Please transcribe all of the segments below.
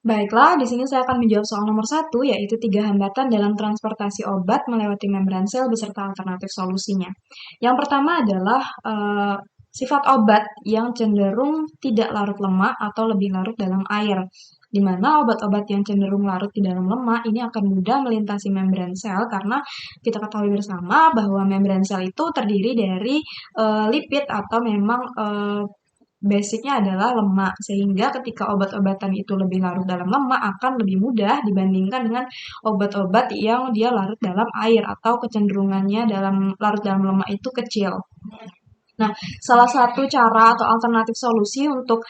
Baiklah, di sini saya akan menjawab soal nomor satu, yaitu 3 hambatan dalam transportasi obat melewati membran sel beserta alternatif solusinya. Yang pertama adalah sifat obat yang cenderung tidak larut lemak atau lebih larut dalam air, di mana obat-obat yang cenderung larut di dalam lemak ini akan mudah melintasi membran sel karena kita ketahui bersama bahwa membran sel itu terdiri dari lipid atau memang basicnya adalah lemak, sehingga ketika obat-obatan itu lebih larut dalam lemak akan lebih mudah dibandingkan dengan obat-obat yang dia larut dalam air atau kecenderungannya dalam larut dalam lemak itu kecil. Nah, salah satu cara atau alternatif solusi untuk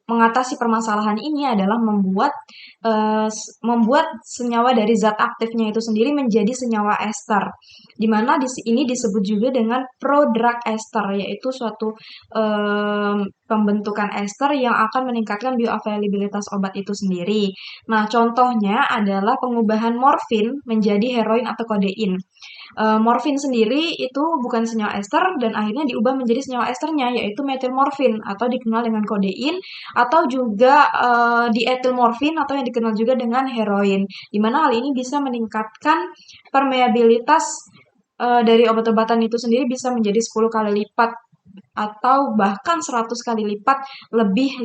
mengatasi permasalahan ini adalah membuat senyawa dari zat aktifnya itu sendiri menjadi senyawa ester, di mana ini disebut juga dengan prodrug ester, yaitu suatu pembentukan ester yang akan meningkatkan bioavailabilitas obat itu sendiri. Nah, contohnya adalah pengubahan morfin menjadi heroin atau kodein. Morfin sendiri itu bukan senyawa ester dan akhirnya diubah menjadi senyawa esternya, yaitu metilmorfin atau dikenal dengan kodein, atau juga dietilmorfin atau yang dikenal juga dengan heroin, di mana hal ini bisa meningkatkan permeabilitas dari obat-obatan itu sendiri bisa menjadi 10 kali lipat atau bahkan 100 kali lipat lebih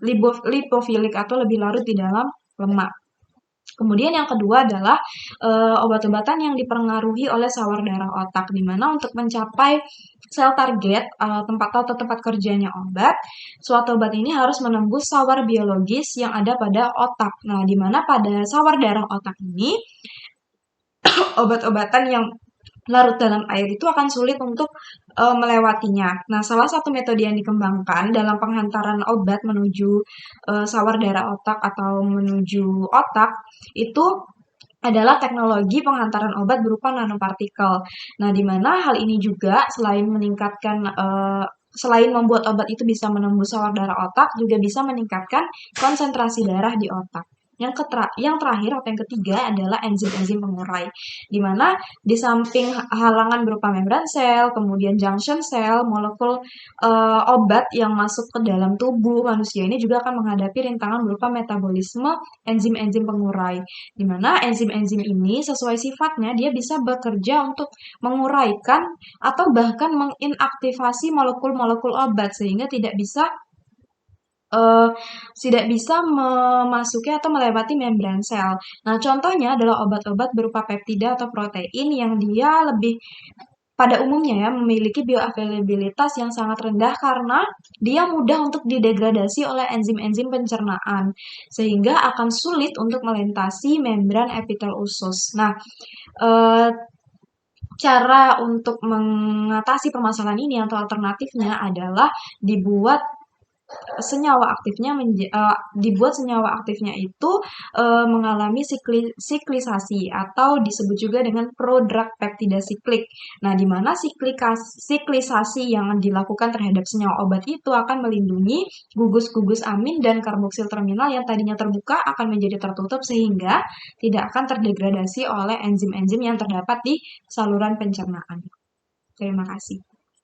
lipofilik atau lebih larut di dalam lemak. Kemudian yang kedua adalah obat-obatan yang dipengaruhi oleh sawar darah otak, di mana untuk mencapai sel target tempat kerjanya obat, suatu obat ini harus menembus sawar biologis yang ada pada otak. Nah, di mana pada sawar darah otak ini obat-obatan yang larut dalam air itu akan sulit untuk melewatinya. Nah, salah satu metode yang dikembangkan dalam penghantaran obat menuju sawar darah otak atau menuju otak itu adalah teknologi penghantaran obat berupa nanopartikel. Nah, di mana hal ini juga selain membuat obat itu bisa menembus sawar darah otak, juga bisa meningkatkan konsentrasi darah di otak. Yang terakhir atau yang ketiga adalah enzim-enzim pengurai, di mana di samping halangan berupa membran sel, kemudian junction sel, molekul obat yang masuk ke dalam tubuh manusia ini juga akan menghadapi rintangan berupa metabolisme enzim-enzim pengurai, di mana enzim-enzim ini sesuai sifatnya dia bisa bekerja untuk menguraikan atau bahkan menginaktivasi molekul-molekul obat sehingga eh, tidak bisa memasuki atau melewati membran sel. Nah, contohnya adalah obat-obat berupa peptida atau protein yang dia lebih pada umumnya ya memiliki bioavailabilitas yang sangat rendah karena dia mudah untuk didegradasi oleh enzim-enzim pencernaan sehingga akan sulit untuk melintasi membran epitel usus. Nah, eh, cara untuk mengatasi permasalahan ini atau alternatifnya adalah dibuat dibuat senyawa aktifnya itu mengalami siklisasi atau disebut juga dengan prodrug peptida siklik. Nah, di mana siklisasi yang dilakukan terhadap senyawa obat itu akan melindungi gugus-gugus amin dan karboksil terminal yang tadinya terbuka akan menjadi tertutup sehingga tidak akan terdegradasi oleh enzim-enzim yang terdapat di saluran pencernaan. Terima kasih.